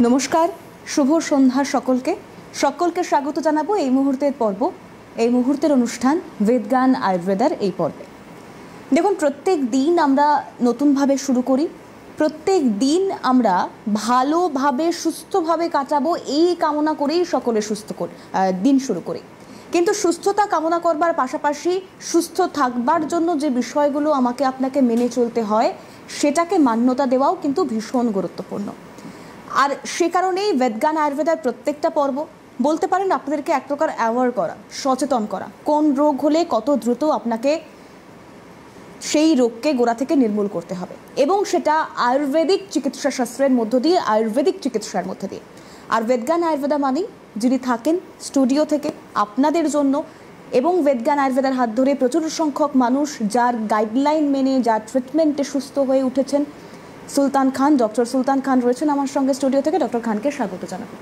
নমস্কার, শুভ সন্ধ্যা সকলকে সকলকে স্বাগত জানাবো এই মুহূর্তের পর্ব, এই মুহূর্তের অনুষ্ঠান বেদজ্ঞান আয়ুর্বেদার এই পর্বে। দেখুন, প্রত্যেক দিন আমরা নতুনভাবে শুরু করি, প্রত্যেক দিন আমরা ভালোভাবে সুস্থভাবে কাটাবো এই কামনা করেই সকলে দিন শুরু করি। কিন্তু সুস্থতা কামনা করবার পাশাপাশি সুস্থ থাকবার জন্য যে বিষয়গুলো আমাকে আপনাকে মেনে চলতে হয় সেটাকে মান্যতা দেওয়াও কিন্তু ভীষণ গুরুত্বপূর্ণ। আর সে কারণেই বেদজ্ঞান আয়ুর্বেদার প্রত্যেকটা পর্ব বলতে পারেন আপনাদেরকে এক প্রকার অ্যাওয়ার করা, সচেতন করা, কোন রোগ হলে কত দ্রুত আপনাকে সেই রোগকে গোড়া থেকে নির্মূল করতে হবে, এবং সেটা আয়ুর্বেদিক চিকিৎসা শাস্ত্রের মধ্য দিয়ে, আয়ুর্বেদিক চিকিৎসার মধ্যে দিয়ে। আর বেদজ্ঞান আয়ুর্বেদা মানেই যিনি থাকেন স্টুডিও থেকে আপনাদের জন্য, এবং বেদজ্ঞান আয়ুর্বেদার হাত ধরে প্রচুর সংখ্যক মানুষ যার গাইডলাইন মেনে, যার ট্রিটমেন্টে সুস্থ হয়ে উঠেছেন, সুলতান খান, ডক্টর সুলতান খান রয়েছেন আমার সঙ্গে স্টুডিও থেকে। ডক্টর খানকে স্বাগত জানাবো।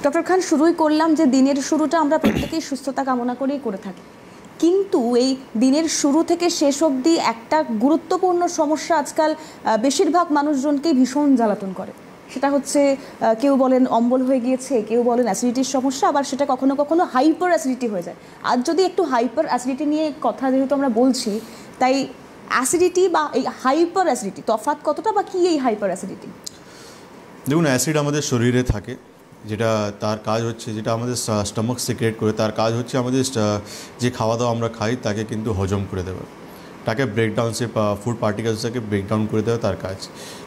ডক্টর খান, শুরুই করলাম যে দিনের শুরুটা আমরা প্রত্যেকেই সুস্থতা কামনা করেই করে থাকি, কিন্তু এই দিনের শুরু থেকে শেষ অবধি একটা গুরুত্বপূর্ণ সমস্যা আজকাল বেশিরভাগ মানুষজনকেই ভীষণ জ্বালাতন করে। সেটা হচ্ছে, কেউ বলেন অম্বল হয়ে গিয়েছে, কেউ বলেন অ্যাসিডিটির সমস্যা, আবার সেটা কখনো কখনো হাইপার অ্যাসিডিটি হয়ে যায়। আজ যদি একটু হাইপার অ্যাসিডিটি নিয়ে কথা যেহেতু আমরা বলছি, তাই অ্যাসিডিটি বা এই হাইপার অ্যাসিডিটি তফাৎ কতটা, বা কি এই হাইপার অ্যাসিডিটি? দেখুন, অ্যাসিড আমাদের শরীরে থাকে, যেটা তার কাজ হচ্ছে, যেটা আমাদের স্টমাক সিক্রেট করে, তার কাজ হচ্ছে আমাদের যে খাওয়া দাওয়া আমরা খাই তাকে কিন্তু হজম করে দেওয়া, তাকে ব্রেকডাউন, সে ফুড পার্টিকেলসটাকে ব্রেকডাউন করে দেওয়া তার কাজ।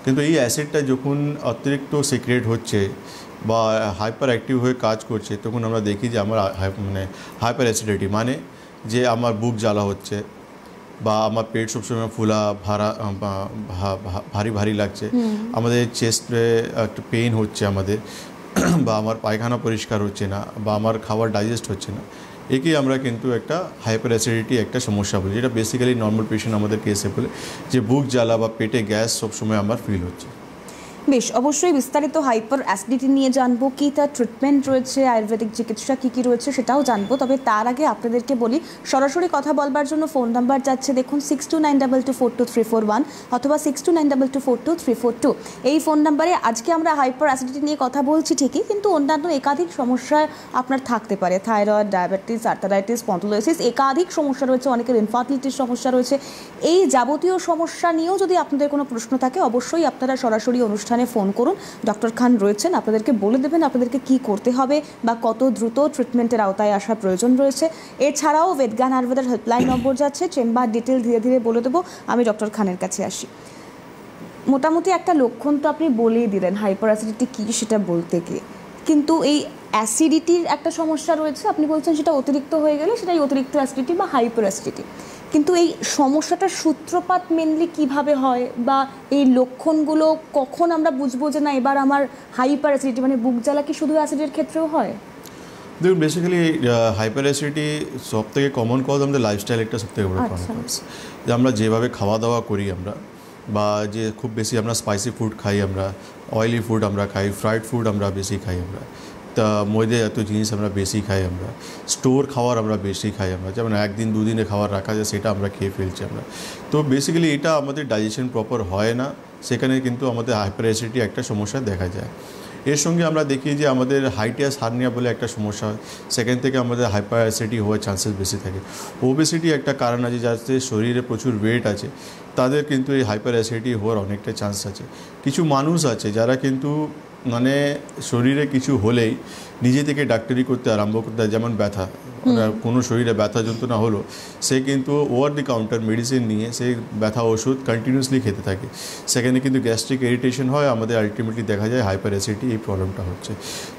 কিন্তু এই অ্যাসিডটা যখন অতিরিক্ত সিক্রেট হচ্ছে বা হাইপার অ্যাক্টিভ হয়ে কাজ করছে, তখন আমরা দেখি যে আমার হাইপার অ্যাসিডিটি মানে যে আমার বুক জ্বালা হচ্ছে, বা আমার পেট সবসময় ফুলা ভারী ভারী লাগছে, আমাদের চেস্টে একটা পেইন হচ্ছে আমাদের, বা আমার পায়খানা পরিষ্কার হচ্ছে না, বা আমার খাবার ডাইজেস্ট হচ্ছে না, একেই আমরা কিন্তু একটা হাইপার অ্যাসিডিটি একটা সমস্যা বলি, যেটা বেসিক্যালি নর্মাল পেশেন্ট আমাদের কেসে বলে যে বুক জ্বালা বা পেটে গ্যাস সবসময় আমার ফিল হচ্ছে। বেশ, অবশ্যই বিস্তারিত হাইপার অ্যাসিডিটি নিয়ে জানবো, কি তার ট্রিটমেন্ট রয়েছে, আয়ুর্বেদিক চিকিৎসা কী কী রয়েছে সেটাও জানবো। তবে তার আগে আপনাদেরকে বলি, সরাসরি কথা বলবার জন্য ফোন নাম্বার যাচ্ছে, দেখুন 6292242341 অথবা 6292242342। এই ফোন নাম্বারে আজকে আমরা হাইপার অ্যাসিডিটি নিয়ে কথা বলছি ঠিকই, কিন্তু অন্যান্য একাধিক সমস্যা আপনার থাকতে পারে, থাইরয়েড, ডায়াবেটিস, আর্থারাইটিস, স্পন্ডিলোলাইসিস, একাধিক সমস্যা রয়েছে, অনেকের ইনফার্টিলিটির সমস্যা রয়েছে। এই যাবতীয় সমস্যা নিয়েও যদি আপনাদের কোনো প্রশ্ন থাকে, অবশ্যই আপনারা সরাসরি অনুষ্ঠানে ফোন করুন। ডক্টর খান রয়েছেন, আপনাদেরকে বলে দেবেন আপনাদেরকে কি করতে হবে বা কত দ্রুত ট্রিটমেন্টের আওতায় আসার প্রয়োজন রয়েছে। এছাড়াও বেদজ্ঞান আয়ুর্বেদার হেল্পলাইন নম্বর যাচ্ছে, চেম্বার ডিটেল ধীরে ধীরে বলে দেবো। আমি ডক্টর খানের কাছে আসি। মোটামুটি একটা লক্ষণ তো আপনি বলেই দিলেন হাইপার অ্যাসিডিটি কী সেটা বলতে গিয়ে, কিন্তু এই অ্যাসিডিটির একটা সমস্যা রয়েছে, আপনি বলছেন সেটা অতিরিক্ত হয়ে গেলে সেটাই অতিরিক্ত অ্যাসিডিটি বা হাইপার অ্যাসিডিটি। কিন্তু এই সমস্যাটার সূত্রপাত মেনলি কিভাবে হয়, বা এই লক্ষণগুলো কখন আমরা বুঝবো যে না এবার আমার হাইপার অ্যাসিডিটি, মানে বুক জ্বালা কি শুধু অ্যাসিডের ক্ষেত্রেও হয়? দেখুন, বেসিক্যালি হাইপার অ্যাসিডিটি সব থেকে কমন কজ আমাদের লাইফস্টাইল একটা সব থেকে বড় কমন কজ, যে আমরা যেভাবে খাওয়া দাওয়া করি আমরা, বা যে খুব বেশি আমরা স্পাইসি ফুড খাই, আমরা অয়েলি ফুড আমরা খাই, ফ্রাইড ফুড আমরা বেশি খাই, আমরা তা ময়দা এত জিনিস আমরা বেশি খাই, আমরা স্টোর খাবার আমরা বেশি খাই, আমরা যেমন একদিন দুদিনে খাবার রাখা যায় সেটা আমরা খেয়ে ফেলছি আমরা। তো বেসিক্যালি এটা আমাদের ডাইজেশন প্রপার হয় না, সেখানে কিন্তু আমাদের হাইপার অ্যাসিডিটি একটা সমস্যা দেখা যায়। এর সঙ্গে আমরা দেখি যে আমাদের হাইটিয়াস হার্নিয়া বলে একটা সমস্যা হয়, সেখান থেকে আমাদের হাইপার অ্যাসিডিটি হওয়ার চান্সেস বেশি থাকে। ওবেসিটি একটা কারণ আছে, যাদের শরীরে প্রচুর ওয়েট আছে তাদের কিন্তু এই হাইপার অ্যাসিডিটি হওয়ার অনেকটা চান্স আছে। কিছু মানুষ আছে যারা কিন্তু মানে শরীরে কিছু হলেই নিজে থেকে ডাক্তারি করতে আরম্ভ করতে হয়, যেমন ব্যথা, কোনো শরীরে ব্যথা যন্ত্রণা হলো, সে কিন্তু ওভার দি কাউন্টার মেডিসিন নিয়ে সেই ব্যথা ওষুধ কন্টিনিউসলি খেতে থাকে, সেখানে কিন্তু গ্যাস্ট্রিক ইরিটেশন হয়, আমাদের আলটিমেটলি দেখা যায় হাইপার অ্যাসিডিটি এই প্রবলেমটা হচ্ছে।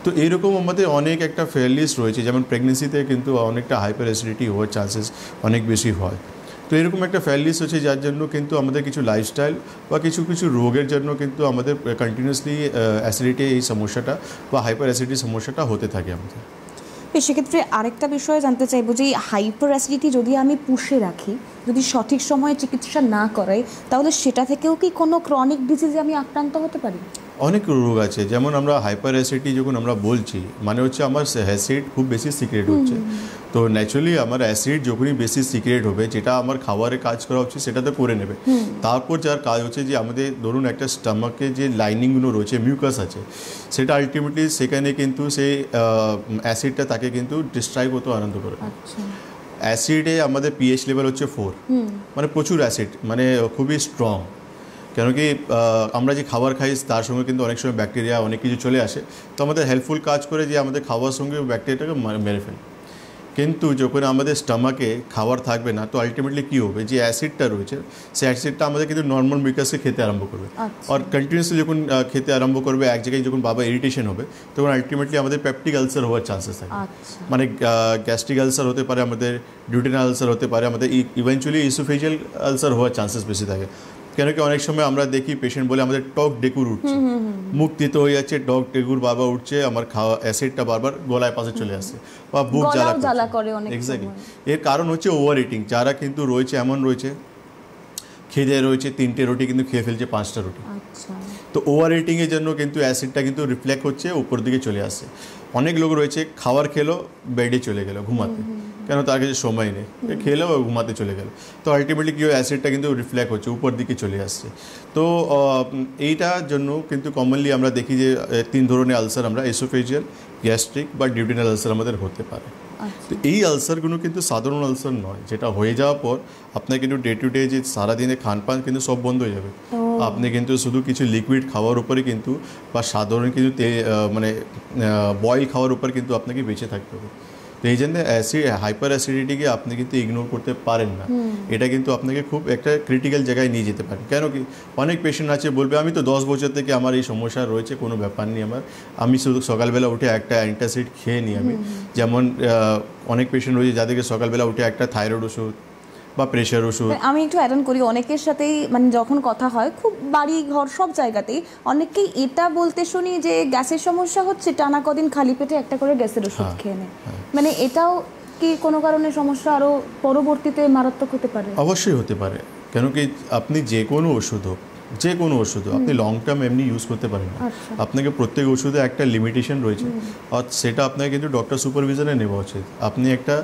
তো এইরকম আমাদের অনেক একটা ফেয়ার লিস্ট রয়েছে, যেমন প্রেগনেন্সিতে কিন্তু অনেকটা হাইপার অ্যাসিডিটি হওয়ার চান্সেস অনেক বেশি হয়। তো এরকম একটা ফেয়ার লিস্ট হচ্ছে, যার জন্য কিন্তু আমাদের কিছু লাইফস্টাইল বা কিছু কিছু রোগের জন্য কিন্তু আমাদের কন্টিনিউসলি অ্যাসিডিটি এই সমস্যাটা বা হাইপার অ্যাসিডিটি সমস্যাটা হতে থাকে আমাদের। সেক্ষেত্রে আরেকটা বিষয় জানতে চাইবো যে হাইপার অ্যাসিডিটি যদি আমি পুষে রাখি, যদি সঠিক সময়ে চিকিৎসা না করাই, তাহলে সেটা থেকেও কি কোনো ক্রনিক ডিজিজে আমি আক্রান্ত হতে পারি? অনেক রোগ আছে, যেমন আমরা হাইপার অ্যাসিডিটি যখন আমরা বলছি মানে হচ্ছে আমার অ্যাসিড খুব বেশি সিক্রেট হচ্ছে। তো ন্যাচুরালি আমার অ্যাসিড যখনই বেশি সিক্রেট হবে, যেটা আমার খাবারে কাজ করা হচ্ছে সেটা তো করে নেবে। তারপর যার কাজ হচ্ছে যে আমাদের ধরুন একটা স্টামাকে যে লাইনিংগুলো রয়েছে, মিউকাস আছে, সেটা আলটিমেটলি সেখানে কিন্তু সেই অ্যাসিডটা তাকে কিন্তু ডিস্ট্রাই করতে আনন্দ করে। অ্যাসিডে আমাদের পিএইচ লেভেল হচ্ছে 4, মানে প্রচুর অ্যাসিড, মানে খুবই স্ট্রং। কেন কি আমরা যে খাবার খাই তার সঙ্গে কিন্তু অনেক সময় ব্যাকটেরিয়া অনেক কিছু চলে আসে, তো আমাদের হেল্পফুল কাজ করে যে আমাদের খাওয়ার সঙ্গে ব্যাকটেরিয়াটাকে মেরে ফেলে। কিন্তু যখন আমাদের স্টামাকে খাবার থাকবে না, তো আলটিমেটলি কী হবে, যে অ্যাসিডটা রয়েছে সেই অ্যাসিডটা আমাদের কিন্তু নর্মাল মিউকাসকে খেতে আরম্ভ করবে। আর কন্টিনিউসলি যখন খেতে আরম্ভ করবে, এক জায়গায় যখন বাবা ইরিটেশন হবে, তখন আলটিমেটলি আমাদের পেপটিক আলসার হওয়ার চান্সেস থাকে। মানে গ্যাস্ট্রিক আলসার হতে পারে, আমাদের ডিউটেনাল আলসার হতে পারে, আমাদের ইভেনচুয়ালি ইসোফেজিয়াল আলসার হওয়ার চান্সেস বেশি থাকে। কেন কি অনেক সময় আমরা দেখি পেশেন্ট বলে আমাদের টক ডেকুর উঠছে, মুখ তিতো হয়ে যাচ্ছে, টক ডেকুর বারবার উঠছে, আমার খাওয়া অ্যাসিডটা বারবার গলায় পাশে চলে আসছে বা বুক জ্বালা করে। এক্স্যাক্টলি, এর কারণ হচ্ছে ওভার ইটিং। যারা কিন্তু রয়েছে এমন রয়েছে খিদে রয়েছে 3টে রুটি কিন্তু খেয়ে ফেলছে 5টা রুটি। তো ওভার ইটিংয়ের জন্য কিন্তু অ্যাসিডটা কিন্তু রিফ্লেক্ট হচ্ছে, উপর দিকে চলে আসছে। অনেক লোক রয়েছে খাবার খেলো, বেডে চলে গেল ঘুমাতে, কেন তার কাছে সময় নেই, খেলেও ঘুমাতে চলে গেল। তো আলটিমেটলি কী হয়, অ্যাসিডটা কিন্তু রিফ্লেক্ট হচ্ছে, উপর দিকে চলে আসছে। তো এইটার জন্য কিন্তু কমনলি আমরা দেখি যে 3 ধরনের আলসার, আমরা এসোফেজিয়াল, গ্যাস্ট্রিক বা ডিউটেনাল আলসার আমাদের হতে পারে। তো এই আলসারগুলো কিন্তু সাধারণ আলসার নয়, যেটা হয়ে যাওয়ার পর আপনার কিন্তু ডে টু ডে যে সারাদিনে খানপান কিন্তু সব বন্ধ হয়ে যাবে। আপনি কিন্তু শুধু কিছু লিকুইড খাওয়ার উপরে কিন্তু বা সাধারণ কিছু মানে বয়েল খাওয়ার উপর কিন্তু আপনাকে বেঁচে থাকতে হবে। তো এই জন্য হাইপার অ্যাসিডিটিকে আপনি কিন্তু ইগনোর করতে পারেন না। এটা কিন্তু আপনাকে খুব একটা ক্রিটিক্যাল জায়গায় নিয়ে যেতে পারে। কেন কি অনেক পেশেন্ট আছে বলবে আমি তো 10 বছর থেকে আমার এই সমস্যা রয়েছে, কোনো ব্যাপার নেই আমার, আমি শুধু সকালবেলা উঠে একটা অ্যান্টাসিড খেয়ে নিই আমি। যেমন অনেক পেশেন্ট রয়েছে যাদেরকে সকালবেলা উঠে একটা থাইরয়েড ওষুধ বা প্রেশার ওষুধ। আমি একটু অ্যাড অন করি, অনেকের সাথেই মানে যখন কথা হয় খুব বাড়ি ঘর সব জায়গাতেই অনেকেই এটা বলতে শুনি যে গ্যাসের সমস্যা হচ্ছে, টানা কদিন খালি পেটে একটা করে গ্যাসের ওষুধ খেয়ে নেয়। মানে এটাও কি কোনো কারণে সমস্যা আরও পরবর্তীতে মারাত্মক হতে পারে? অবশ্যই হতে পারে। কেন কি আপনি যে কোনো ওষুধ হোক, যে কোনো ওষুধ আপনি লং টার্ম এমনি ইউজ করতে পারেন না। আপনাকে প্রত্যেক ওষুধে একটা লিমিটেশন রয়েছে, আর সেটা আপনাকে কিন্তু ডক্টর সুপারভিশনে নেওয়া উচিত। আপনি একটা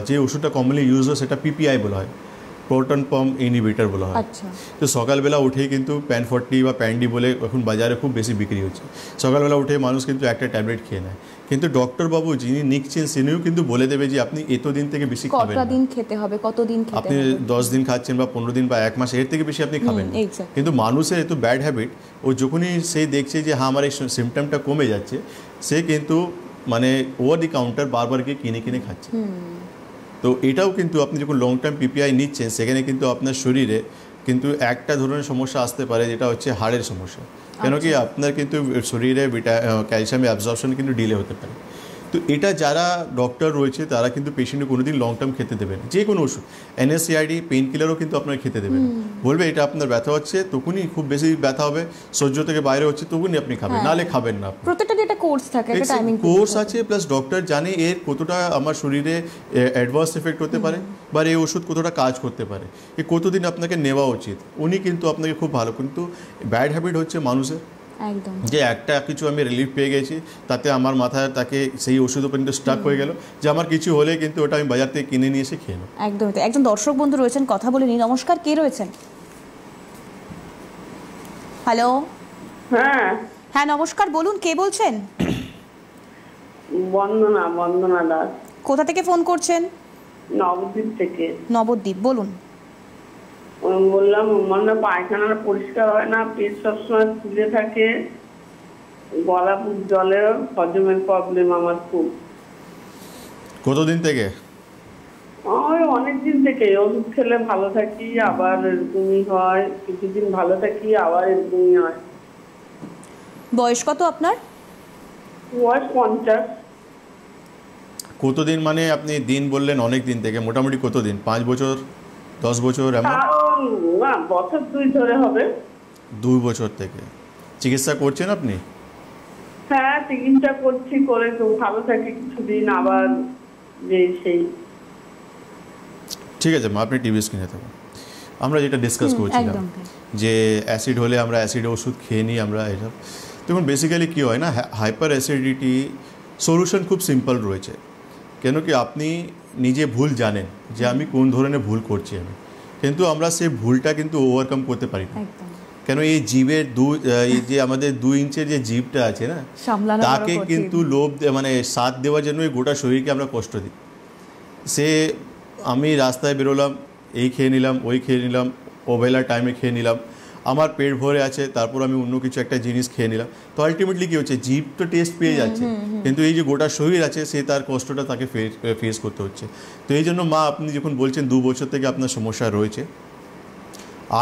যে ওষুধটা কমনলি ইউজ হয় সেটা পিপিআই বলা হয়, প্রোটন পাম্প ইনহিবিটর বলা হয়। তো সকালবেলা উঠেই কিন্তু প্যান40 বা প্যান্ডি বলে এখন বাজারে খুব বেশি বিক্রি হচ্ছে। সকালবেলা উঠে মানুষ কিন্তু একটা ট্যাবলেট খেয়ে নেয়, কিন্তু ডক্টরবাবু যিনি নিচ্ছেন তিনিও কিন্তু বলে দেবে যে আপনি এতদিন থেকে বেশি খাবেন না, কতদিন খেতে হবে, কতদিন খেতে হবে। আপনি 10 দিন খাচ্ছেন বা 15 দিন বা 1 মাস, এর থেকে বেশি আপনি খাবেন না। কিন্তু মানুষের এত ব্যাড হ্যাবিট, ও যখনই সে দেখছে যে হ্যাঁ আমার এই সিমটমটা কমে যাচ্ছে, সে কিন্তু মানে ওভার দি কাউন্টার বারবার গিয়ে কিনে কিনে খাচ্ছে। তো এটাও কিন্তু আপনি যখন লং টার্ম পিপিআই নিচ্ছেন, সেখানে কিন্তু আপনার শরীরে কিন্তু একটা ধরনের সমস্যা আসতে পারে, যেটা হচ্ছে হাড়ের সমস্যা। কেন কি আপনার কিন্তু শরীরে ক্যালসিয়াম অ্যাবজর্পশন কিন্তু ডিলে হতে পারে। তো এটা যারা ডক্টর রয়েছে তারা কিন্তু পেশেন্টকে কোনোদিন লং টার্ম খেতে দেবেন, যে কোনো ওষুধ NSAID পেইন কিলারও কিন্তু আপনার খেতে দেবেন। বলবে এটা আপনার ব্যথা হচ্ছে, তখনই খুব বেশি ব্যথা হবে, সহ্য থেকে বাইরে হচ্ছে, তখনই আপনি খাবেন, নাহলে খাবেন না। প্রত্যেকটা একটা কোর্স থাকে, একটা টাইমিং কোর্স আছে, প্লাস ডক্টর জানে এর কতটা আমার শরীরে অ্যাডভার্স এফেক্ট হতে পারে বা এই ওষুধ কতটা কাজ করতে পারে, এ কতদিন আপনাকে নেওয়া উচিত, উনি কিন্তু আপনাকে খুব ভালো। কিন্তু ব্যাড হ্যাবিট হচ্ছে মানুষের একদম, যে একটা কিছু আমি রিলিফ পেয়ে গেছি, তাতে আমার মাথায় তাকে সেই ওষুধ পর্যন্ত স্টাক হয়ে গেল যে আমার কিছু হলে কিন্তু ওটা আমি বাজার থেকে কিনে নিয়ে এসে খেয়ে নেব। একদমই তাই। একজন দর্শক বন্ধু রয়েছেন, কথা বলে নি। নমস্কার, কে রয়েছেন? হ্যালো। হ্যাঁ নমস্কার, বলুন কে বলছেন? বন্দনা দাস। কোথা থেকে ফোন করছেন? নবদ্বীপ থেকে। নবদ্বীপ, বলুন। বললাম মানে পায়খানা পরিষ্কার হয় না, পেট সবসময় ফুলে থাকে, গলা বুক জলে, হজমের প্রবলেম আমার খুব। কতদিন থেকে? ওই অনেকদিন থেকে। ওষুধ খেলে ভালো থাকি, আবার এরকমই হয়, কিছুদিন ভালো থাকি, আবার এরকমই হয়। বয়স কত আপনার? বয়স 50। কতদিন মানে আপনি দিন বললেন অনেক দিন থেকে, মোটামুটি কতদিন? 5 বছর, 10 বছর এমন? না, বছর 2 ধরে হবে। 2 বছর থেকে চিকিৎসা করছেন আপনি? হ্যাঁ চিকিৎসা করছি, করে তো ভালো থাকি কিছুদিন, আবার যে সেই। ঠিক আছে মা, আপনি টিভি স্ক্রিনে থাকুন। আমরা যেটা ডিসকাস করছিলাম একদম তাই। যে অ্যাসিড হলে আমরা অ্যাসিড ওষুধ খেয়ে নিই আমরা এসব। দেখুন বেসিক্যালি কী হয় না, হাইপার অ্যাসিডিটি সলিউশন খুব সিম্পল রয়েছে। কেন কি আপনি নিজে ভুল জানেন যে আমি কোন ধরনের ভুল করছি আমি, কিন্তু আমরা সেই ভুলটা কিন্তু ওভারকাম করতে পারি না। একদম কেন এই জীবের এই যে আমাদের 2 ইঞ্চের যে জীবটা আছে না, সামলানো তাকে বড় কঠিন। কিন্তু মানে সাথ দেওয়ার জন্যই গোটা শরীরকে আমরা কষ্ট দিই। সে আমি রাস্তায় বেরোলাম, এই খেয়ে নিলাম, ওই খেয়ে নিলাম, অবেলার টাইমে খেয়ে নিলাম, আমার পেট ভরে আছে, তারপর আমি অন্য কিছু একটা জিনিস খেয়ে নিলাম, তো আলটিমেটলি কী হচ্ছে, জীব তো টেস্ট পেয়ে যাচ্ছে, কিন্তু এই যে গোটা শরীর আছে সে তার কষ্টটা তাকে ফেস করতে হচ্ছে। তো এই জন্য মা, আপনি যখন বলছেন 2 বছর থেকে আপনার সমস্যা রয়েছে,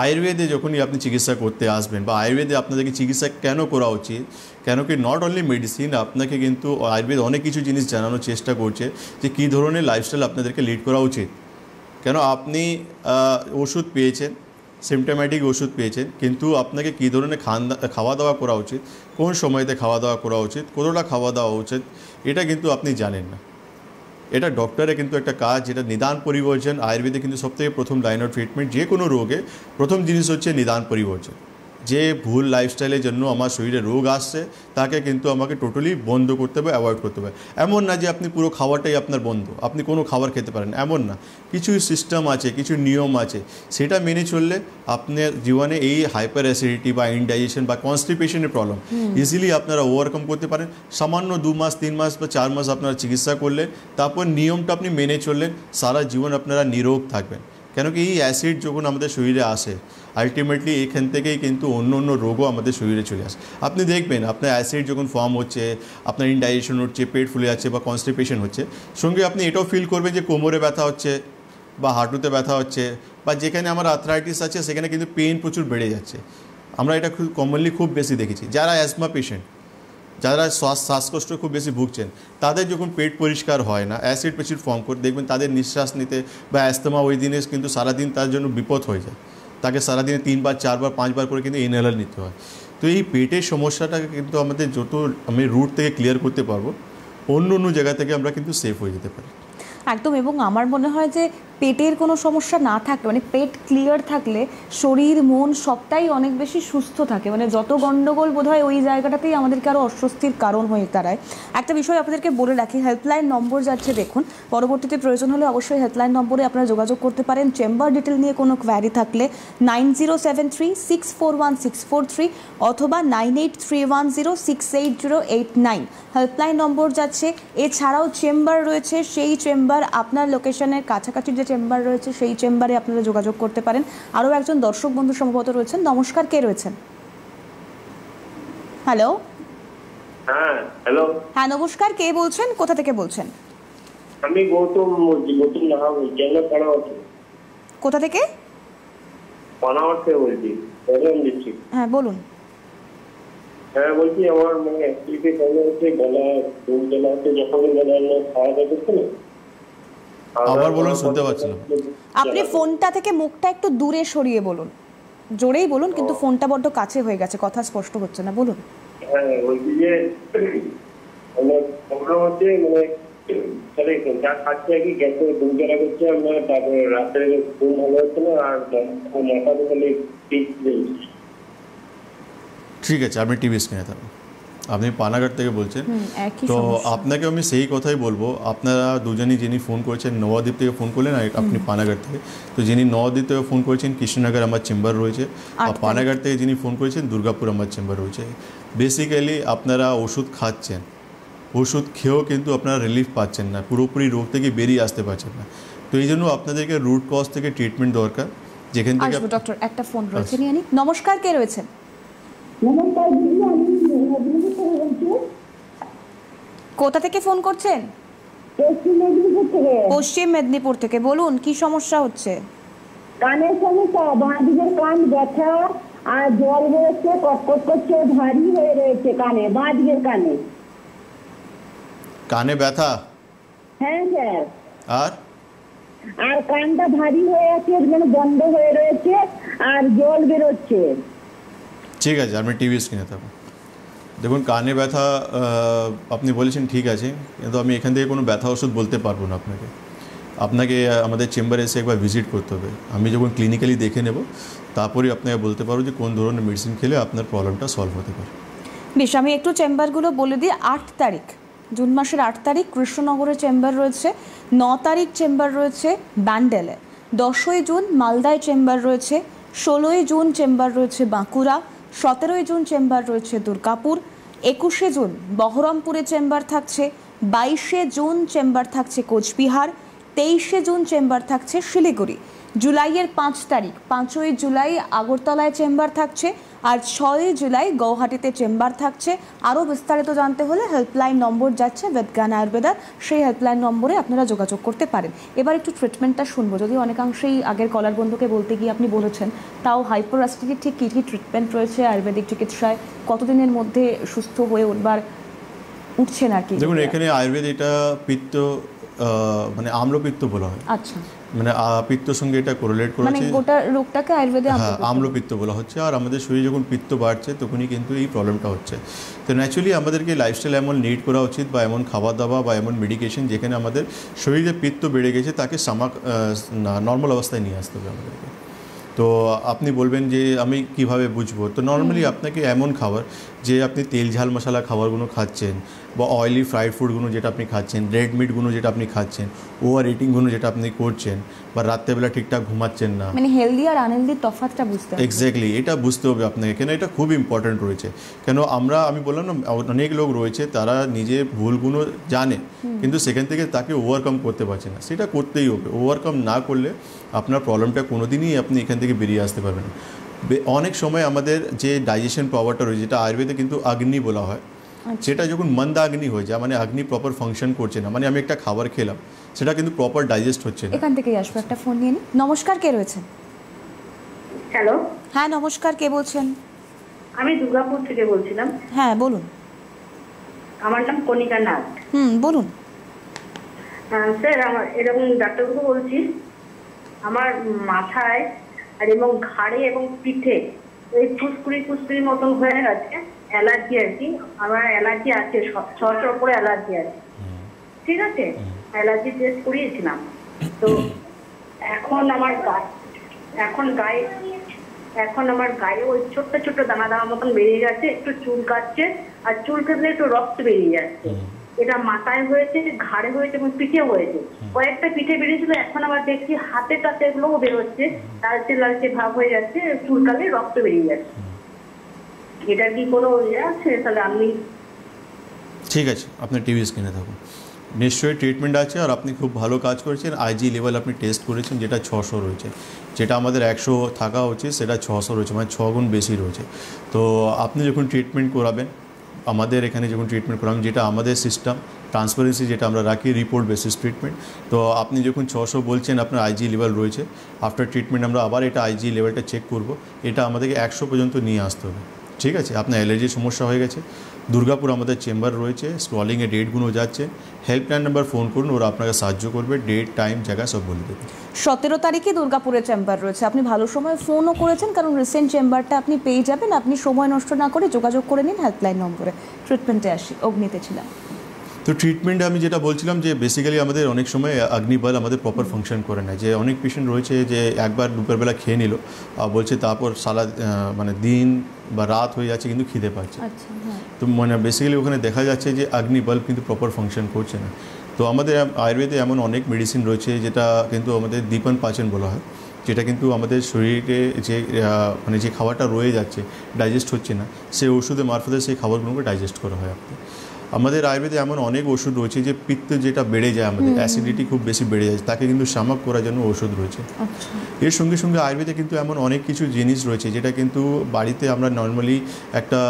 আয়ুর্বেদে যখনই আপনি চিকিৎসা করতে আসবেন বা আয়ুর্বেদে আপনাদেরকে চিকিৎসা কেন করা উচিত, কেন কি নট অনলি মেডিসিন, আপনাকে কিন্তু আয়ুর্বেদ অনেক কিছু জিনিস জানানোর চেষ্টা করছে যে কী ধরনের লাইফস্টাইল আপনাদেরকে লিড করা উচিত। কেন আপনি ওষুধ পেয়েছেন, সিমটোম্যাটিক ওষুধ পেয়েছেন, কিন্তু আপনাকে কী ধরনের খাওয়া দাওয়া করা উচিত, কোন সময়তে খাওয়া দাওয়া করা উচিত, কতটা খাওয়া দাওয়া উচিত, এটা কিন্তু আপনি জানেন না। এটা ডক্টরের কিন্তু একটা কাজ, যেটা নিদান পরিবর্জন। আয়ুর্বেদে কিন্তু সবথেকে প্রথম লাইন অফ ট্রিটমেন্ট যে কোনো রোগে প্রথম জিনিস হচ্ছে নিদান পরিবর্জন। যে ভুল লাইফস্টাইলের জন্য আমার শরীরে রোগ আসছে তাকে কিন্তু আমাকে টোটালি বন্ধ করতে হবে, অ্যাভয়েড করতে হবে। এমন না যে আপনি পুরো খাবারটাই আপনার বন্ধ, আপনি কোনো খাবার খেতে পারেন, এমন না। কিছু সিস্টেম আছে, কিছু নিয়ম আছে, সেটা মেনে চললে আপনার জীবনে এই হাইপার অ্যাসিডিটি বা ইনডাইজেশন বা কনস্টিপেশনের প্রবলেম ইজিলি আপনারা ওভারকাম করতে পারেন। সামান্য 2 মাস 3 মাস বা 4 মাস আপনারা চিকিৎসা করলেন, তারপর নিয়মটা আপনি মেনে চললেন, সারা জীবন আপনারা নিরোগ থাকবেন। কেন কি এই অ্যাসিড যখন আমাদের শরীরে আসে, আলটিমেটলি এখান থেকেই কিন্তু অন্য অন্য রোগও আমাদের শরীরে চলে আসে। আপনি দেখবেন আপনার অ্যাসিড যখন ফর্ম হচ্ছে, আপনার ইনডাইজেশন হচ্ছে, পেট ফুলে যাচ্ছে বা কনস্টিপেশন হচ্ছে, সঙ্গে আপনি এটাও ফিল করবেন যে কোমরে ব্যথা হচ্ছে বা হাঁটুতে ব্যথা হচ্ছে, বা যেখানে আমার আর্থ্রাইটিস আছে সেখানে কিন্তু পেইন প্রচুর বেড়ে যাচ্ছে। আমরা এটা খুব কমনলি খুব বেশি দেখেছি। যারা অ্যাজমা পেশেন্ট, যারা শ্বাসকষ্ট খুব বেশি ভুগছেন, তাদের যখন পেট পরিষ্কার হয় না, অ্যাসিড পেশিড ফর্ম করে, দেখবেন তাদের নিঃশ্বাস নিতে বা অ্যাস্তমা ওই দিনে কিন্তু সারাদিন তার জন্য বিপদ হয়ে যায়। তাকে সারাদিনে 3 বার 4 বার 5 বার করে কিন্তু ইনহেলার নিতে হয়। তো এই পেটের সমস্যাটাকে কিন্তু আমাদের যত আমি রুট থেকে ক্লিয়ার করতে পারবো, অন্য অন্য জায়গা থেকে আমরা কিন্তু সেফ হয়ে যেতে পারি। একদম। এবং আমার মনে হয় যে পেটের কোনো সমস্যা না থাকলে, মানে পেট ক্লিয়ার থাকলে শরীর মন সবটাই অনেক বেশি সুস্থ থাকে। মানে যত গন্ডগোল বোধ হয় ওই জায়গাটাতেই আমাদেরকে আরও অস্বস্তির কারণ হয়ে দাঁড়ায়। একটা বিষয় আপনাদেরকে বলে রাখি, হেল্পলাইন নম্বর যাচ্ছে দেখুন, পরবর্তীতে প্রয়োজন হলে অবশ্যই হেল্পলাইন নম্বরে আপনারা যোগাযোগ করতে পারেন। চেম্বার ডিটেল নিয়ে কোনো কোয়ারি থাকলে 9073641643 অথবা 9831068089 হেল্পলাইন নম্বর যাচ্ছে। এছাড়াও চেম্বার রয়েছে, সেই চেম্বার আপনার লোকেশনের কাছাকাছি যে চেম্বার রয়েছে সেই চেম্বারে আপনারা যোগাযোগ করতে পারেন। আরও একজন দর্শক বন্ধু সম্ভবত রয়েছেন। নমস্কার, কে রয়েছেন? হ্যালো। হ্যাঁ, হ্যালো। হ্যাঁ নমস্কার, কে বলছেন, কোথা থেকে বলছেন? আমি গৌতম বলছি, গৌতম নাহা বলছি, আমরা পানাওয়াট। কোথা থেকে? পানাওয়াট থেকে বলছি, বর্ধমান ডিস্ট্রিক্ট। হ্যাঁ বলুন। হ্যাঁ বলছি, আমার মানে অ্যাক্টিভিটি প্রবলেম হচ্ছে, গলা ফুল জ্বালা হচ্ছে, যখন গলা খাওয়া দাওয়া করছে না। আবার বলুন, শুনতে পাচ্ছি না। আপনি ফোনটা থেকে মুখটা একটু দূরে সরিয়ে বলুন, জোরেই বলুন, কিন্তু ফোনটা বড্ড কাছে হয়ে গেছে, কথা স্পষ্ট হচ্ছে না, বলুন। হ্যাঁ বলছি যে আমার প্রবলেম হচ্ছে, মানে যা খাচ্ছে আর কি, গ্যাসে ফুল জ্বালা করছে আমরা, তারপরে রাত্রে ঘুম ভালো হচ্ছে না, আর মাথাতে খালি পিঠ জ্বলছে। ঠিক আছে, আপনি টিভি স্ক্রিনে থাকুন। আপনি পানাগড় থেকে বলছেন, তো আপনাকে আমি সেই কথাই বলবো। আপনারা দুজনই যিনি ফোন করেছেন নবদ্বীপ থেকে ফোন করলেন, আর আপনি পানাগড় থেকে। তো যিনি নবদ্বীপ থেকে ফোন করেছেন, কৃষ্ণনগর আমার চেম্বার রয়েছে, আর পানাগড় থেকে যিনি ফোন করেছেন, দুর্গাপুর আমার চেম্বার রয়েছে। বেসিক্যালি আপনারা ওষুধ খাচ্ছেন, ওষুধ খেয়েও কিন্তু আপনারা রিলিফ পাচ্ছেন না, পুরোপুরি রোগ থেকে বেরিয়ে আসতে পারছেন না। তো এই জন্য আপনাদেরকে রুট কজ থেকে ট্রিটমেন্ট দরকার, যেখান থেকে ডক্টর একটা ফোন রয়েছে, নিয়ে নিন। নমস্কার, কে রয়েছেন? কোথা থেকে ফোন করছেন? পশ্চিম মেদিনীপুর থেকে। বলুন, কি সমস্যা হচ্ছে? কানের সমস্যা, বাঁ দিকের কান ব্যথা আর জল বেরোচ্ছে, কটকট করছে, ভারী হয়ে রয়েছে কানে, বাঁ দিকের কানে। কানে ব্যথা? হ্যাঁ স্যার। আর আর কানটা ভারী হয়ে আছে, যেন বন্ধ হয়ে রয়েছে, আর জল বেরোচ্ছে। ঠিক আছে, আপনি টিভি স্ক্রিনে থাকুন। দেখুন, কানে ব্যথা আপনি বলেছেন, ঠিক আছে, কিন্তু আমি এখান থেকে কোনো ব্যথা ওষুধ বলতে পারবো না আপনাকে। আপনাকে আমাদের চেম্বারে এসে একবার ভিজিট করতে হবে। আমি যখন ক্লিনিক্যালি দেখে নেব তারপরে আপনাকে বলতে পারবো যে কোন ধরনের মেডিসিন খেলে আপনার প্রবলেমটা সলভ হতে পারে। বেশ, আমি একটু চেম্বারগুলো বলে দিই। 8 তারিখ, জুন মাসের 8 তারিখ কৃষ্ণনগরে চেম্বার রয়েছে। 9 তারিখ চেম্বার রয়েছে ব্যান্ডেলে। 10ই জুন মালদায় চেম্বার রয়েছে। 16ই জুন চেম্বার রয়েছে বাঁকুড়া। 17ই জুন চেম্বার রয়েছে দুর্গাপুর। 21শে জুন বহরমপুরে চেম্বার থাকছে। 22শে জুন চেম্বার থাকছে কোচবিহার। 23শে জুন চেম্বার থাকছে শিলিগুড়ি। জুলাইয়ের 5 তারিখ, 5ই জুলাই আগরতলায় চেম্বার থাকছে। আর 6ই জুলাই গৌহাটিতে চেম্বার থাকছে। আরও বিস্তারিত জানতে হলে হেল্পলাইন নম্বর যাচ্ছে বেদজ্ঞান আয়ুর্বেদার, সেই হেল্পলাইন নম্বরে আপনারা যোগাযোগ করতে পারেন। এবার একটু ট্রিটমেন্টটা শুনবো, যদি অনেকাংশেই আগের কলার বন্ধুকে বলতে গিয়ে আপনি বলেছেন, তাও হাইপার অ্যাসিডিটির ঠিক কী কী ট্রিটমেন্ট রয়েছে আয়ুর্বেদিক চিকিৎসায়, কতদিনের মধ্যে সুস্থ হয়ে উঠছেন আর কি? দেখুন, এখানে আয়ুর্বেদ এটা পিত্ত মানে আম্লপিত্ত বলা হয়। আচ্ছা, মানে পিত্তর সঙ্গে এটা কোরিলেট করা মানে আছে। গোটা রোগটাকে আয়ুর্বেদে আম্লপিত্ত বলা হচ্ছে। আর আমাদের শরীরে যখন পিত্ত বাড়ছে তখনই কিন্তু এই প্রবলেমটা হচ্ছে। তো ন্যাচুরালি আমাদেরকে লাইফস্টাইল এমন লিড করা উচিত, বা এমন খাওয়া দাওয়া বা এমন মেডিকেশন যেখানে আমাদের শরীরে পিত্ত বেড়ে গেছে তাকে নর্মাল অবস্থায় নিয়ে আসতে হবে আমাদেরকে। তো আপনি বলবেন যে আমি কিভাবে বুঝবো, তো নর্মালি আপনাকে এমন খাবার যে আপনি তেল ঝাল মশলা খাবারগুলো খাচ্ছেন, বা অয়েলি ফ্রাইড ফুডগুলো যেটা আপনি খাচ্ছেন, রেড মিটগুলো যেটা আপনি খাচ্ছেন, ওভার ইটিংগুলো যেটা আপনি করছেন, বা রাত্রেবেলা ঠিকঠাক ঘুমাচ্ছেন না, মানে হেলদি আর আনহেলদি তফাৎটা বুঝতে হবে। এক্স্যাক্টলি, এটা বুঝতে হবে আপনাকে, কেন এটা খুব ইম্পর্ট্যান্ট রয়েছে। কেন আমি বললাম না, অনেক লোক রয়েছে তারা নিজের ভুলগুলো জানে, কিন্তু সেখান থেকে তাকে ওভারকাম করতে পারছে না। সেটা করতেই হবে। ওভারকাম না করলে আপনার প্রবলেমটা কোনোদিনই আপনি এখান থেকে বেরিয়ে আসতে পারবেন না। অনেক সময় আমাদের যে ডাইজেশন পাওয়ারটা রয়েছে, যেটা আয়ুর্বেদে কিন্তু অগ্নি বলা হয়, সেটা যখন মন্দাগ্নি হয়ে যায়, মানে অগ্নি প্রপার ফাংশন করছে না, মানে আমি একটা খাবার খেলাম সেটা কিন্তু প্রপার ডাইজেস্ট হচ্ছে না। এখান থেকেই আসবো, একটা ফোন নিয়ে নিই। নমস্কার, কে রয়েছেন? হ্যালো, হ্যাঁ নমস্কার, কে বলছেন? আমি দুর্গাপুর থেকে বলছিলাম। হ্যাঁ বলুন। আমার নাম কণিকা নাথ। বলুন। স্যার, আমার এরকম ডাক্তারবাবু বলছি, আমার মাথায় আর এবং ঘাড়ে এবং পিঠে এই ফুসকুড়ি মতন হয়ে গেছে, অ্যালার্জি আর কি। আমার অ্যালার্জি আছে, সহস্র উপরে অ্যালার্জি আছে, ঠিক আছে। অ্যালার্জি টেস্ট করিয়েছিলাম। তো এখন আমার গায়ে ওই ছোট্ট ছোট্ট দানা দানা মতন বেরিয়ে গেছে, একটু চুল কাটছে, আর চুল কাটলে একটু রক্ত বেরিয়ে যাচ্ছে। এটা মাথায় হয়েছে, ঘাড়ে হয়েছে এবং পিঠে হয়েছে। কয়েকটা পিঠে বেরিয়েছিল, এখন আবার দেখছি হাতে টাতে এগুলোও বেরোচ্ছে, লালচে লালচে ভাব হয়ে যাচ্ছে, চুল কাটলে রক্ত বেরিয়ে যাচ্ছে। এটা কি কোনো ইয়ে আছে? তাহলে আপনি ঠিক আছে, আপনি টিভি স্ক্রিনে থাকুন, নিশ্চয়ই ট্রিটমেন্ট আছে। আর আপনি খুব ভালো কাজ করেছেন। আইজি লেভেল আপনি টেস্ট করেছেন, যেটা 600 রয়েছে, যেটা আমাদের 100 থাকা উচিত, সেটা 600 রয়েছে, মানে 6 গুণ বেশি রয়েছে। তো আপনি যখন ট্রিটমেন্ট করাবেন, আমাদের এখানে যখন ট্রিটমেন্ট করাবেন, যেটা আমাদের সিস্টেম ট্রান্সপারেন্সি যেটা আমরা রাখি, রিপোর্ট বেসিস ট্রিটমেন্ট। তো আপনি যখন 600 বলছেন আপনার আইজি লেভেল রয়েছে, আফটার ট্রিটমেন্ট আমরা আবার এটা আইজি লেভেলটা চেক করব, এটা আমাদেরকে 100 পর্যন্ত নিয়ে আসতে হবে, ঠিক আছে। আপনার অ্যালার্জির সমস্যা হয়ে গেছে, দুর্গাপুর আমাদের চেম্বার রয়েছে, স্ক্রলিংয়ে ডেটগুলো যাচ্ছে, হেল্পলাইন নাম্বার ফোন করুন, ওরা আপনাকে সাহায্য করবে, ডেট টাইম জায়গা সব বলে দেবে। 17 তারিখে দুর্গাপুরে চেম্বার রয়েছে। আপনি ভালো সময় ফোনও করেছেন, কারণ রিসেন্ট চেম্বারটা আপনি পেয়ে যাবেন। আপনি সময় নষ্ট না করে যোগাযোগ করে নিন হেল্পলাইন নম্বরে। ট্রিটমেন্টে আসি, অগ্নিতে ছিলাম। তো ট্রিটমেন্টে আমি যেটা বলছিলাম যে বেসিক্যালি আমাদের অনেক সময় অগ্নিবল আমাদের প্রপার ফাংশন করে না। যে অনেক পেশেন্ট রয়েছে যে একবার দুপুরবেলা খেয়ে নিল, বলছে তারপর সারা মানে দিন বা রাত হয়ে যাচ্ছে কিন্তু খিদে পাচ্ছে। তো মানে বেসিক্যালি ওখানে দেখা যাচ্ছে যে অগ্নিবল কিন্তু প্রপার ফাংশন করছে না। তো আমাদের আয়ুর্বেদে এমন অনেক মেডিসিন রয়েছে যেটা কিন্তু আমাদের দীপন পাচন বলা হয়, যেটা কিন্তু আমাদের শরীরে যে মানে যে খাবারটা রয়ে যাচ্ছে, ডাইজেস্ট হচ্ছে না, সেই ওষুধের মারফতে সেই খাবারগুলোকে ডাইজেস্ট করা হয়। আমাদের আয়ুর্বেদে এমন অনেক ওষুধ রয়েছে যে পিত্ত যেটা বেড়ে যায়, আমাদের অ্যাসিডিটি খুব বেশি বেড়ে যায়, তাকে কিন্তু শামক করার জন্য ওষুধ রয়েছে। এর সঙ্গে সঙ্গে আয়ুর্বেদে কিন্তু এমন অনেক কিছু জিনিস রয়েছে যেটা কিন্তু বাড়িতে আমরা নর্মালি একটা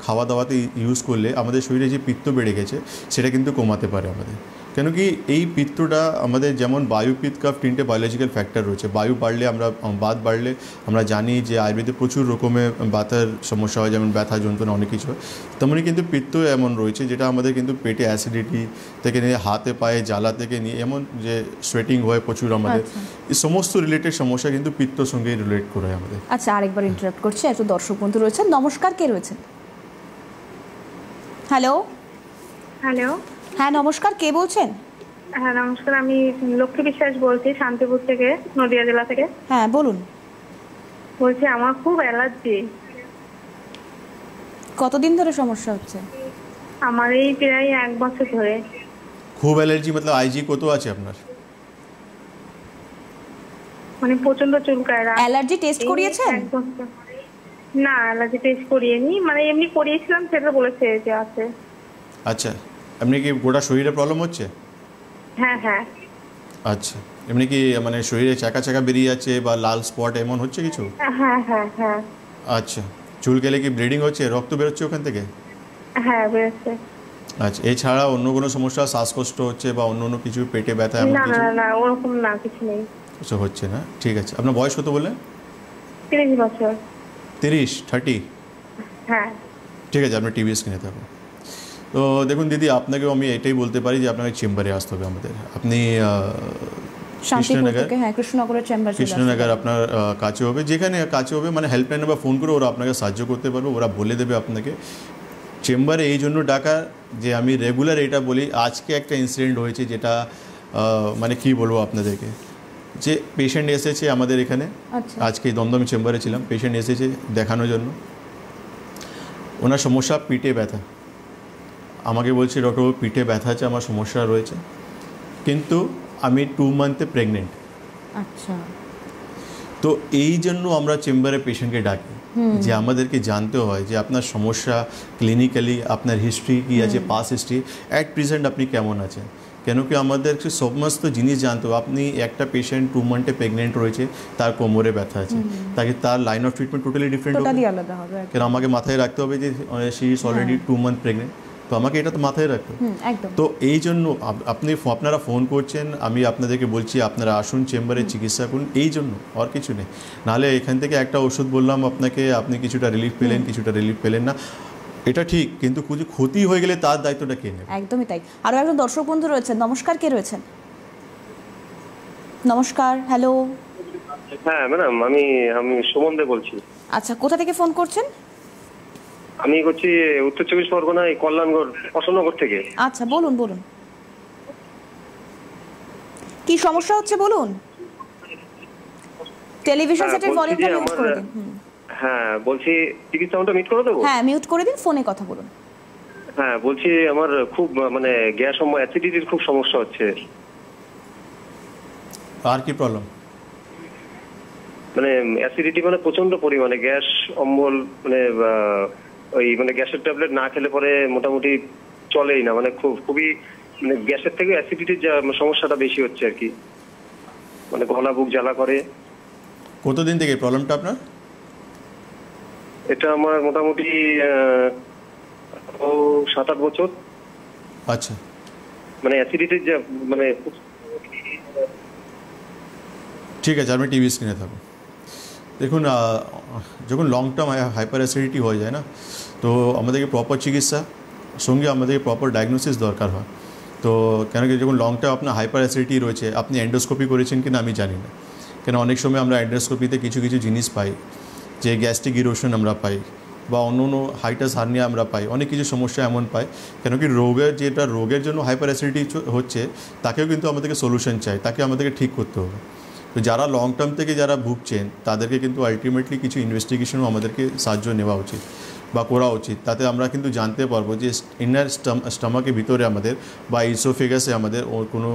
খাওয়া দাওয়াতে ইউজ করলে আমাদের শরীরে যে পিত্ত বেড়ে গেছে সেটা কিন্তু কমাতে পারে আমাদের। কেন কি এই পিত্তটা আমাদের যেমন বায়ু, পিত্ত, কফ 3টে বায়োলজিক্যাল ফ্যাক্টর রয়েছে। বায়ু বাড়লে বাত বাড়লে আমরা জানি যে আয়ুর্বেদে প্রচুর রকমের বাতের সমস্যা হয়, যেমন ব্যথা যন্ত্রণা অনেক কিছু হয়। তেমনই কিন্তু পিত্ত এমন রয়েছে যেটা আমাদের কিন্তু পেটে অ্যাসিডিটি থেকে নিয়ে হাতে পায়ে জ্বালা থেকে নিয়ে এমন যে সোয়েটিং হয় প্রচুর, আমাদের এই সমস্ত রিলেটেড সমস্যা কিন্তু পিত্তর সঙ্গে রিলেট করে আমাদের। আচ্ছা, আরেকবার ইন্টারাপ্ট করছি, একটু দর্শক বন্ধু রয়েছেন। নমস্কার, কে রয়েছেন? হ্যালো। হ্যালো, হ্যাঁ নমস্কার, কে বলছেন? হ্যাঁ নমস্কার, আমি লক্ষ্মী বিশ্বাস বলছি শান্তিপুর থেকে, নদিয়া জেলা থেকে। হ্যাঁ বলুন, বলছি আমার খুব অ্যালার্জি। কতদিন ধরে সমস্যা হচ্ছে? আমার এই প্রায় 1 বছর ধরে। খুব অ্যালার্জি মতলব আইজি কত আছে আপনার? মানে প্রচন্ড চুলকায়। অ্যালার্জি টেস্ট করিয়েছেন? না, অ্যালার্জি টেস্ট করিয়েনি, মানে এমনি করিয়েছিলাম, সেটা বলেছে যে আছে। আচ্ছা, এমনি কি গোটা শরীরে প্রবলেম হচ্ছে? হ্যাঁ হ্যাঁ। আচ্ছা, এমনি কি মানে শরীরে চাকা চাকা বেরিয়ে যাচ্ছে বা লাল স্পট এমন হচ্ছে কিছু? হ্যাঁ হ্যাঁ হ্যাঁ। আচ্ছা, চুল গেলে কি ব্লিডিং হচ্ছে, রক্ত বেরোচ্ছে ওখান থেকে? হ্যাঁ বেরোচ্ছে। আচ্ছা, এছাড়া অন্য কোনো সমস্যা, শ্বাসকষ্ট হচ্ছে বা অন্য অন্য কিছু, পেটে ব্যথা এমন না কিছু? না না, ওরকম না, কিছু নেই। কিছু হচ্ছে না, ঠিক আছে। আপনার বয়স কত বললেন? 30 বছর। 30? হ্যাঁ। ঠিক আছে, আপনি টিভি স্ক্রিনে থাকুন। তো দেখুন দিদি, আপনাকেও আমি এটাই বলতে পারি যে আপনাকে চেম্বারে আসতে হবে আমাদের। আপনি শান্তিপুর থেকে, হ্যাঁ কৃষ্ণনগরের চেম্বার, কৃষ্ণনগর আপনার কাছে হবে, যেখানে কাছে হবে, মানে হেল্পলাইন নাম্বার ফোন করে ওরা আপনাকে সাহায্য করতে পারবে, ওরা বলে দেবে আপনাকে। চেম্বারে এই জন্য ডাকা যে আমি রেগুলার এটা বলি, আজকে একটা ইনসিডেন্ট হয়েছে যেটা মানে কি বলবো আপনাদেরকে, যে পেশেন্ট এসেছে আমাদের এখানে, আজকে দমদম চেম্বারে ছিলাম, পেশেন্ট এসেছে দেখানোর জন্য, ওনার সমস্যা পিঠে ব্যথা। আমাকে বলছে ডক্টর পিঠে ব্যথা আছে, আমার সমস্যা রয়েছে, কিন্তু আমি 2 মান্থে প্রেগনেন্ট। আচ্ছা, তো এই জন্য আমরা চেম্বারে পেশেন্টকে ডাকি, যে আমাদেরকে জানতে হয় যে আপনার সমস্যা ক্লিনিক্যালি, আপনার হিস্ট্রি কী আছে, পাস হিস্ট্রি, অ্যাট প্রেজেন্ট আপনি কেমন আছেন। কেন কি আমাদেরকে সমস্ত জিনিস জানতে হবে। আপনি একটা পেশেন্ট 2 মান্থে প্রেগনেন্ট রয়েছে, তার কোমরে ব্যথা আছে, তাকে তার line of treatment totally different হবে, আলাদা হবে। কেন আমাকে মাথায় রাখতে হবে যে she is already 2 month pregnant, তো আমাকে এটা তো মাথায় রাখতে হবে। তো এই জন্য আপনারা ফোন করছেন, আমি আপনাদেরকে বলছি আপনারা আসুন চেম্বারে চিকিৎসা করুন, এই জন্য, আর কিছু নেই। নাহলে এখান থেকে একটা ওষুধ বললাম আপনাকে, আপনি কিছুটা রিলিফ পেলেন, কিছুটা রিলিফ পেলেন না, এটা ঠিক, কিন্তু কিছু ক্ষতি হয়ে গেলে তার দায়িত্বটা কে নেবে? একদমই তাই। আরও একজন দর্শক বন্ধু রয়েছেন, নমস্কার, কে রয়েছেন? নমস্কার, হ্যালো। হ্যাঁ ম্যাডাম, আমি সুমন দে বলছি। আচ্ছা, কোথা থেকে ফোন করছেন? আমি করছি উত্তর 24 পরগনায়, কল্যাণগড় অশোকনগর থেকে। আচ্ছা, বলুন বলুন, কি সমস্যা হচ্ছে বলুন। টেলিভিশন সেটের ভলিউমটা মিউট করে দিন। হ্যাঁ বলছি, টিকিট সাউন্ডটা মিউট করে দেবো? হ্যাঁ মিউট করে দিন, ফোনে কথা বলুন। হ্যাঁ বলছি, আমার খুব মানে গ্যাস অ্যাসিডিটির খুব সমস্যা হচ্ছে। আর কি প্রবলেম? মানে অ্যাসিডিটি, মানে প্রচন্ড পরিমাণে গ্যাস অম্বল, মানে ওই মানে গ্যাসের ট্যাবলেট না খেলে পরে মোটামুটি চলেই না, মানে খুবই মানে গ্যাসের থেকে অ্যাসিডিটির সমস্যাটা বেশি হচ্ছে আর কি, মানে গলা বুক জ্বালা করে। কতদিন থেকে প্রবলেমটা আপনার? এটা আমার মোটামুটি 7-8 বছর। আচ্ছা, মানে অ্যাসিডিটির যে মানে, ঠিক আছে, আপনি টিভি স্ক্রিনে থাকুন। দেখুন, যখন লং টার্ম হাইপার অ্যাসিডিটি হয়ে যায় না, তো আমাদেরকে প্রপার চিকিৎসা সঙ্গে আমাদেরকে প্রপার ডায়াগনোসিস দরকার হয়। তো কেন কি যখন লং টার্ম আপনার হাইপার অ্যাসিডিটি রয়েছে, আপনি এন্ডোস্কোপি করেছেন কিনা আমি জানি না, কেন অনেক সময় আমরা এন্ডোস্কোপিতে কিছু কিছু জিনিস পাই, যে গ্যাস্ট্রিক ইরোশন আমরা পাই, বা অন্য অন্য হাইটাস হার্নিয়া আমরা পাই, অনেক কিছু সমস্যা এমন পাই। কেন কি রোগের জন্য হাইপার অ্যাসিডিটি হচ্ছে, তাকেও কিন্তু আমাদেরকে সলিউশন চাই, তাকে আমাদেরকে ঠিক করতে হবে। তো যারা লং টার্ম থেকে যারা ভুগছেন, তাদেরকে কিন্তু আলটিমেটলি কিছু ইনভেস্টিগেশনও আমাদেরকে সাহায্য নেওয়া উচিত বা করা উচিত। তাতে আমরা কিন্তু জানতে পারবো যে ইনার স্টমাকের ভিতরে আমাদের বা ইসোফেগাসে আমাদের কোনো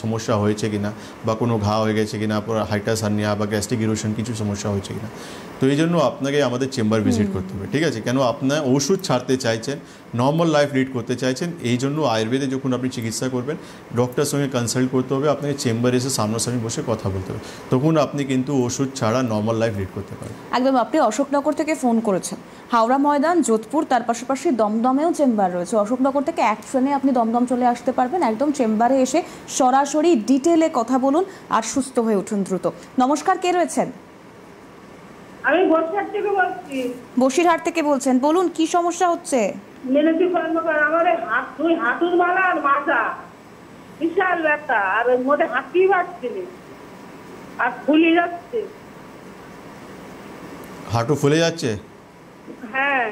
সমস্যা হয়েছে কিনা, বা কোনো ঘা হয়ে গেছে কিনা, হাইটাস হার্নিয়া বা গ্যাস্ট্রিক ইরোশন কিছু সমস্যা হয়েছে কিনা। তো এই জন্য আপনাকে আমাদের চেম্বার ভিজিট করতে হবে, ঠিক আছে? কেন আপনার ওষুধ ছাড়তে চাইছেন, নর্মাল লাইফ লিড করতে চাইছেন, এই জন্য আয়ুর্বেদে যখন আপনি চিকিৎসা করবেন, ডক্টরের সঙ্গে কনসাল্ট করতে হবে, আপনাকে চেম্বারে এসে সামনাসামনি বসে কথা বলতে হবে, তখন আপনি কিন্তু ওষুধ ছাড়া নর্মাল লাইফ লিড করতে পারবেন। একদম, আপনি অশোকনগর থেকে ফোন করেছেন, হাওড়া ময়দান, যোধপুর, তার পাশাপাশি দমদমেও চেম্বার রয়েছে। অশোকনগর থেকে এক ট্রেনে আপনি দমদম চলে আসতে পারবেন। একদম চেম্বারে এসে সরাসরি ডিটেলে কথা বলুন আর সুস্থ হয়ে উঠুন দ্রুত। নমস্কার, কে রয়েছেন? আমি বসিরহাট থেকে বলছি। বসিরহাট থেকে বলছেন, বলুন কি সমস্যা হচ্ছে? মিনতি খন্দকার, আমার হাঁটুর মালা আর মাথা বিশাল ব্যথা, আর ওর মধ্যে হাঁটতেই পারছি না, আর ফুলে যাচ্ছে। হাঁটু ফুলে যাচ্ছে? হ্যাঁ।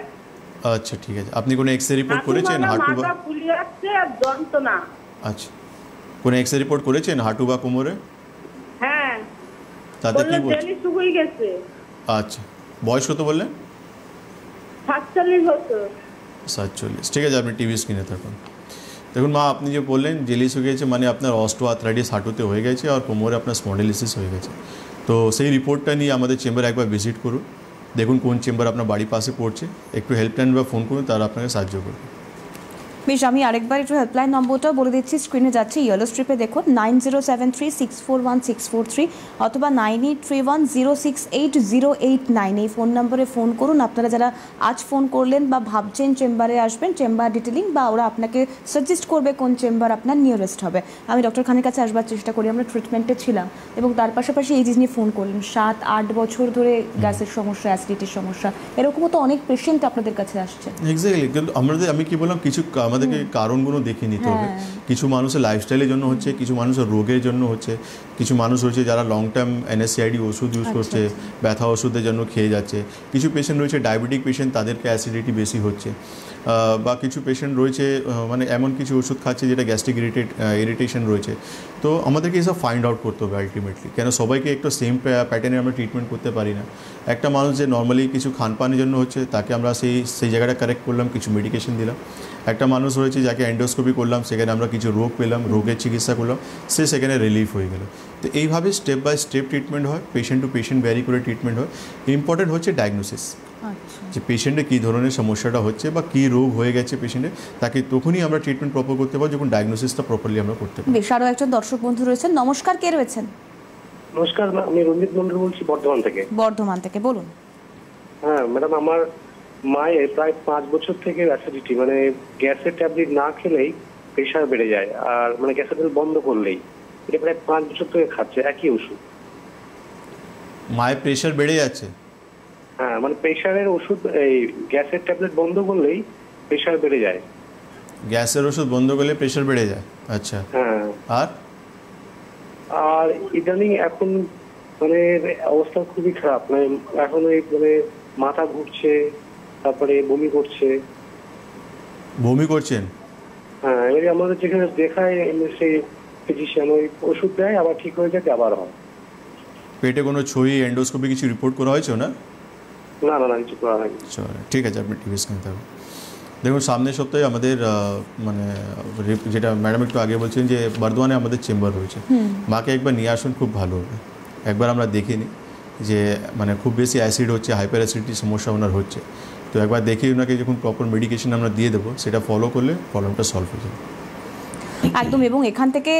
আচ্ছা, ঠিক আছে, আপনি কোনো এক্সরে রিপোর্ট করেছেন? হাঁটু মাথা ফুলে যাচ্ছে আর যন্ত্রণা। আচ্ছা, কোনো এক্সরে রিপোর্ট করেছেন হাঁটু বা কোমরে? হ্যাঁ, তাতে কি বলছে? জেলি শুকিয়ে গেছে। আচ্ছা, বয়স কত বললেন? 47 বছর। 47। ঠিক আছে, আপনি টিভি স্ক্রিনে থাকুন। দেখুন মা, আপনি যে বললেন জেলি শুকিয়েছে মানে আপনার অস্টো আর্থ্রাইটিস হাঁটুতে হয়ে গেছে আর কোমরে আপনার স্পন্ডিলোলিসিস হয়ে গেছে। তো সেই রিপোর্টটা নিয়ে আমাদের চেম্বারে একবার ভিজিট করুন, দেখুন কোন চেম্বার আপনার বাড়ির পাশে পড়ছে, একটু হেল্পলাইন বা ফোন করুন, তারা আপনাকে সাহায্য করবে। বেশ, আমি আরেকবার একটু হেল্পলাইন নম্বরটা বলে দিচ্ছি, স্ক্রিনে যাচ্ছে, ইয়েলো স্ট্রিপে দেখুন 9073641643 অথবা 9831068089 এই ফোন নম্বরে ফোন করুন। আপনারা যারা আজ ফোন করলেন বা ভাবছেন চেম্বারে আসবেন, চেম্বার ডিটেলিং বা ওরা আপনাকে সাজেস্ট করবে কোন চেম্বার আপনার নিয়ারেস্ট হবে। আমি ডক্টর খানের কাছে আসবার চেষ্টা করি, আমরা ট্রিটমেন্টে ছিলাম এবং তার পাশাপাশি এই জিনিস নিয়ে ফোন করলেন। 7-8 বছর ধরে গ্যাসের সমস্যা, অ্যাসিডিটির সমস্যা, এরকমও তো অনেক পেশেন্ট আপনাদের কাছে আসছে। এক্স্যাক্টলি, কিন্তু আমি কি বললাম, কিছু আমাদেরকে কারণগুলো দেখে নিতে হবে। কিছু মানুষের লাইফস্টাইলের জন্য হচ্ছে, কিছু মানুষের রোগের জন্য হচ্ছে, কিছু মানুষ রয়েছে যারা লং টার্ম NSAID ওষুধ ইউজ করছে, ব্যথা ওষুধের জন্য খেয়ে যাচ্ছে। কিছু পেশেন্ট রয়েছে ডায়াবেটিক পেশেন্ট, তাদেরকে অ্যাসিডিটি বেশি হচ্ছে, বা কিছু পেশেন্ট রয়েছে মানে এমন কিছু ওষুধ খাচ্ছে যেটা গ্যাস্ট্রিক ইরিটেশন রয়েছে। তো আমাদেরকে এসব ফাইন্ড আউট করতে হবে আলটিমেটলি, কেন সবাইকে একটু সেম প্যাটার্নে আমরা ট্রিটমেন্ট করতে পারি না। একটা মানুষ যে নর্মালি কিছু খানপানের জন্য হচ্ছে, তাকে আমরা সেই জায়গাটা কারেক্ট করলাম, কিছু মেডিকেশন দিলাম। একটা মানুষ রয়েছে যাকে এন্ডোস্কোপি করলাম, সেখানে আমরা কিছু রোগ পেলাম, রোগের চিকিৎসা করলাম, সে সেখানে রিলিফ হয়ে গেল। তো এইভাবে স্টেপ বাই স্টেপ ট্রিটমেন্ট হয়, পেশেন্ট টু পেশেন্ট ভ্যারি করে ট্রিটমেন্ট হয়। ইম্পর্টেন্ট হচ্ছে ডায়াগনোসিস, যে পেশেন্টের কী ধরনের সমস্যাটা হচ্ছে বা কী রোগ হয়ে গেছে পেশেন্টের, তাকে তখনই আমরা ট্রিটমেন্ট প্রপার করতে পারি যখন ডায়াগনোসিসটা প্রপারলি আমরা করতে পারি। বেশ, আরও একজন দর্শক বন্ধু রয়েছেন। নমস্কার, কে রয়েছেন? নমস্কার, আমি রঞ্জিত মন্ডল বলছি বর্ধমান থেকে। বর্ধমান থেকে বলুন। হ্যাঁ ম্যাডাম, আমার মায়ের প্রায় 5 বছর থেকে অ্যাসিডিটি, মানে গ্যাসের ট্যাবলেট না খেলেই প্রেশার বেড়ে যায়, আর মানে গ্যাসের ট্যাবলেট বন্ধ করলেই, এটা প্রায় 5 বছর থেকে খাচ্ছে একই ওষুধ। মায়ের প্রেশার বেড়ে যাচ্ছে? হ্যাঁ, মানে প্রেশারের ওষুধ, এই গ্যাসের ট্যাবলেট বন্ধ করলেই প্রেশার বেড়ে যায়। গ্যাসের ওষুধ বন্ধ করলে প্রেশার বেড়ে যায়? আচ্ছা, হ্যাঁ। আর ইদানিং এখন মানে অবস্থা খুবই খারাপ, মানে এখন ওই মানে মাথা ঘুরছে, তারপরে বমি করছে। বমি করছেন? হ্যাঁ, এবারে আমাদের যেখানে দেখায় সেই ফিজিশিয়ান ওই ওষুধ দেয়, আবার ঠিক হয়ে যায়, আবার হয়। পেটে কোনো ছবি, এন্ডোস্কোপি কিছু রিপোর্ট করা হয়েছে না? না না না, কিছু করা হয়নি। ঠিক আছে, আপনি টিভি স্ক্রিনে থাকুন। দেখুন, সামনের সপ্তাহে আমাদের মানে যেটা ম্যাডাম একটু আগে বলছেন যে বর্ধমানে আমাদের চেম্বার রয়েছে, মাকে একবার নিয়ে আসুন, খুব ভালো হবে। একবার আমরা দেখে নিই যে মানে খুব বেশি অ্যাসিড হচ্ছে, হাইপার অ্যাসিডিটির সমস্যা ওনার হচ্ছে, তো একবার দেখে ওনাকে যখন প্রপার মেডিকেশন আমরা দিয়ে দেবো, সেটা ফলো করলে প্রবলেমটা সলভ হয়ে যাবে একদম। এবং এখান থেকে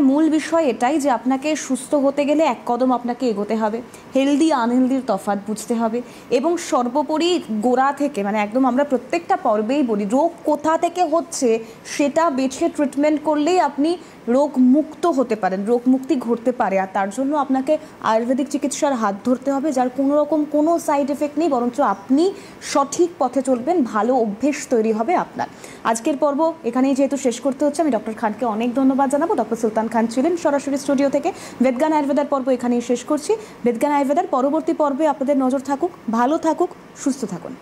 মূল বিষয় এটাই যে আপনাকে সুস্থ হতে গেলে এক কদম আপনাকে এগোতে হবে, হেলদি আনহেলদির তফাৎ বুঝতে হবে, এবং সর্বোপরি গোড়া থেকে, মানে একদম আমরা প্রত্যেকটা পর্বেই বলি রোগ কোথা থেকে হচ্ছে সেটা বেছে ট্রিটমেন্ট করলেই আপনি রোগ মুক্ত হতে পারেন, রোগ মুক্তি ঘটতে পারে। আর তার জন্য আপনাকে আয়ুর্বেদিক চিকিৎসার হাত ধরতে হবে, যার কোনো রকম কোনো সাইড এফেক্ট নেই, বরঞ্চ আপনি সঠিক পথে চলবেন, ভালো অভ্যেস তৈরি হবে আপনার। আজকের পর্ব এখানেই যেহেতু শেষ করতে হচ্ছে, আমি ডক্টর খানকে অনেক ধন্যবাদ জানাবো। ডক্টর সুলতান খান ছিলেন সরাসরি স্টুডিও থেকে। বেদজ্ঞান আয়ুর্বেদার পর্ব এখানেই শেষ করছি। বেদজ্ঞান আয়ুর্বেদার পরবর্তী পর্বে আপনাদের নজর থাকুক, ভালো থাকুক, সুস্থ থাকুন।